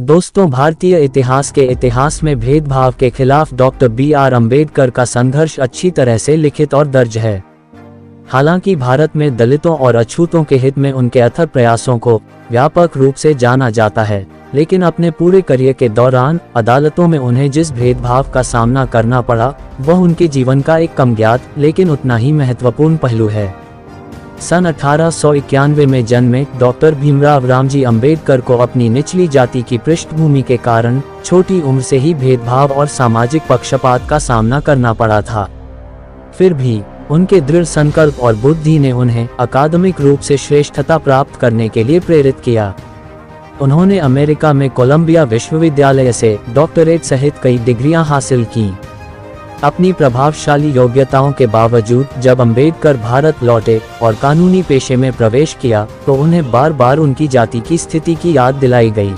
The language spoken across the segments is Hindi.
दोस्तों, भारतीय इतिहास के इतिहास में भेदभाव के खिलाफ डॉक्टर बी.आर. अम्बेडकर का संघर्ष अच्छी तरह से लिखित और दर्ज है। हालांकि भारत में दलितों और अछूतों के हित में उनके अथक प्रयासों को व्यापक रूप से जाना जाता है, लेकिन अपने पूरे करियर के दौरान अदालतों में उन्हें जिस भेदभाव का सामना करना पड़ा, वह उनके जीवन का एक कम ज्ञात लेकिन उतना ही महत्वपूर्ण पहलू है। सन 1891 में जन्मे डॉक्टर भीमराव रामजी अम्बेडकर को अपनी निचली जाति की पृष्ठभूमि के कारण छोटी उम्र से ही भेदभाव और सामाजिक पक्षपात का सामना करना पड़ा था। फिर भी उनके दृढ़ संकल्प और बुद्धि ने उन्हें अकादमिक रूप से श्रेष्ठता प्राप्त करने के लिए प्रेरित किया। उन्होंने अमेरिका में कोलंबिया विश्वविद्यालय से डॉक्टरेट सहित कई डिग्रियां हासिल की। अपनी प्रभावशाली योग्यताओं के बावजूद जब अम्बेडकर भारत लौटे और कानूनी पेशे में प्रवेश किया, तो उन्हें बार बार उनकी जाति की स्थिति की याद दिलाई गई।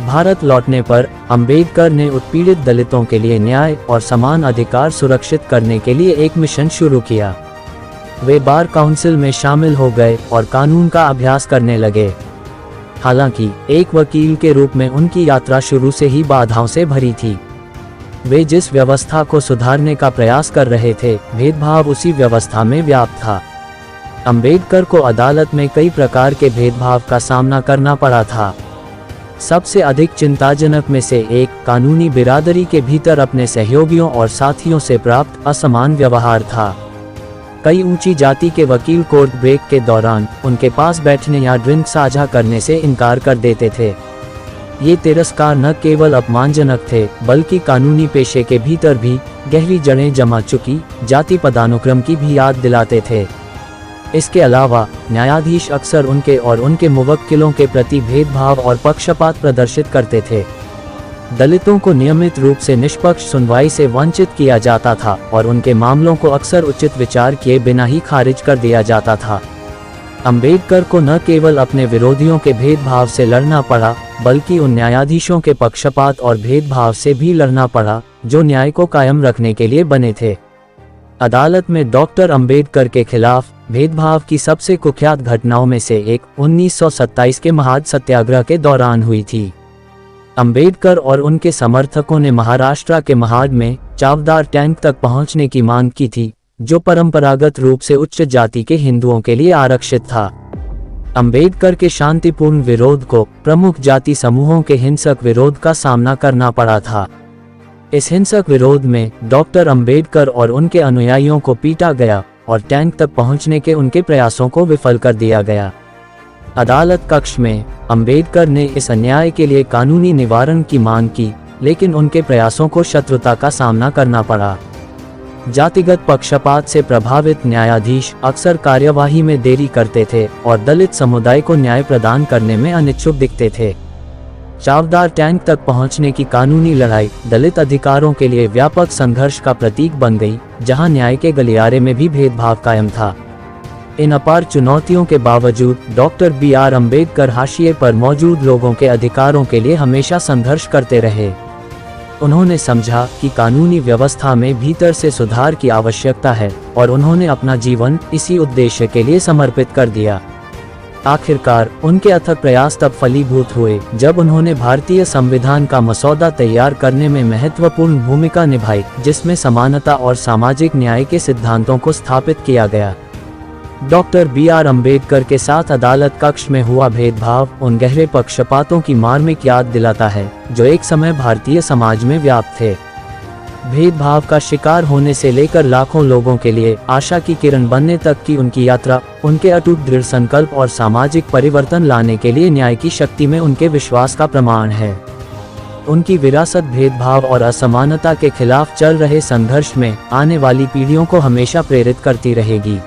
भारत लौटने पर अम्बेडकर ने उत्पीड़ित दलितों के लिए न्याय और समान अधिकार सुरक्षित करने के लिए एक मिशन शुरू किया। वे बार काउंसिल में शामिल हो गए और कानून का अभ्यास करने लगे। हालांकि एक वकील के रूप में उनकी यात्रा शुरू से ही बाधाओं से भरी थी। वे जिस व्यवस्था को सुधारने का प्रयास कर रहे थे, भेदभाव उसी व्यवस्था में व्याप्त था। अम्बेडकर को अदालत में कई प्रकार के भेदभाव का सामना करना पड़ा था। सबसे अधिक चिंताजनक में से एक कानूनी बिरादरी के भीतर अपने सहयोगियों और साथियों से प्राप्त असमान व्यवहार था। कई ऊंची जाति के वकील कोर्ट ब्रेक के दौरान उनके पास बैठने या ड्रिंक साझा करने से इनकार कर देते थे। ये तिरस्कार न केवल अपमानजनक थे, बल्कि कानूनी पेशे के भीतर भी गहरी जड़ें जमा चुकी जाति पदानुक्रम की भी याद दिलाते थे। इसके अलावा न्यायाधीश अक्सर उनके और उनके मुवक्किलों के प्रति भेदभाव और पक्षपात प्रदर्शित करते थे। दलितों को नियमित रूप से निष्पक्ष सुनवाई से वंचित किया जाता था और उनके मामलों को अक्सर उचित विचार किए बिना ही खारिज कर दिया जाता था। अम्बेडकर को न केवल अपने विरोधियों के भेदभाव से लड़ना पड़ा, बल्कि उन न्यायाधीशों के पक्षपात और भेदभाव से भी लड़ना पड़ा जो न्याय को कायम रखने के लिए बने थे। अदालत में डॉक्टर अम्बेडकर के खिलाफ भेदभाव की सबसे कुख्यात घटनाओं में से एक 1927 के महाद सत्याग्रह के दौरान हुई थी। अम्बेडकर और उनके समर्थकों ने महाराष्ट्र के महाड में चावदार टैंक तक पहुंचने की मांग की थी, जो परंपरागत रूप से उच्च जाति के हिंदुओं के लिए आरक्षित था। अम्बेडकर के शांतिपूर्ण विरोध को प्रमुख जाति समूहों के हिंसक विरोध का सामना करना पड़ा था। इस हिंसक विरोध में डॉक्टर अम्बेडकर और उनके अनुयायियों को पीटा गया और टैंक तक पहुंचने के उनके प्रयासों को विफल कर दिया गया। अदालत कक्ष में अम्बेडकर ने इस अन्याय के लिए कानूनी निवारण की मांग की, लेकिन उनके प्रयासों को शत्रुता का सामना करना पड़ा। जातिगत पक्षपात से प्रभावित न्यायाधीश अक्सर कार्यवाही में देरी करते थे और दलित समुदाय को न्याय प्रदान करने में अनिच्छुक दिखते थे। चावदार टैंक तक पहुंचने की कानूनी लड़ाई दलित अधिकारों के लिए व्यापक संघर्ष का प्रतीक बन गई, जहां न्याय के गलियारे में भी भेदभाव कायम था। इन अपार चुनौतियों के बावजूद डॉक्टर बी.आर. अम्बेडकर हाशिए पर मौजूद लोगों के अधिकारों के लिए हमेशा संघर्ष करते रहे। उन्होंने समझा कि कानूनी व्यवस्था में भीतर से सुधार की आवश्यकता है और उन्होंने अपना जीवन इसी उद्देश्य के लिए समर्पित कर दिया। आखिरकार उनके अथक प्रयास तब फलीभूत हुए जब उन्होंने भारतीय संविधान का मसौदा तैयार करने में महत्वपूर्ण भूमिका निभाई, जिसमें समानता और सामाजिक न्याय के सिद्धांतों को स्थापित किया गया। Doctor B R. अम्बेडकर के साथ अदालत कक्ष में हुआ भेदभाव उन गहरे पक्षपातों की मार्मिक याद दिलाता है जो एक समय भारतीय समाज में व्याप्त थे। भेदभाव का शिकार होने से लेकर लाखों लोगों के लिए आशा की किरण बनने तक की उनकी यात्रा, उनके अटूट दृढ़ संकल्प और सामाजिक परिवर्तन लाने के लिए न्याय की शक्ति में उनके विश्वास का प्रमाण है। उनकी विरासत भेदभाव और असमानता के खिलाफ चल रहे संघर्ष में आने वाली पीढ़ियों को हमेशा प्रेरित करती रहेगी।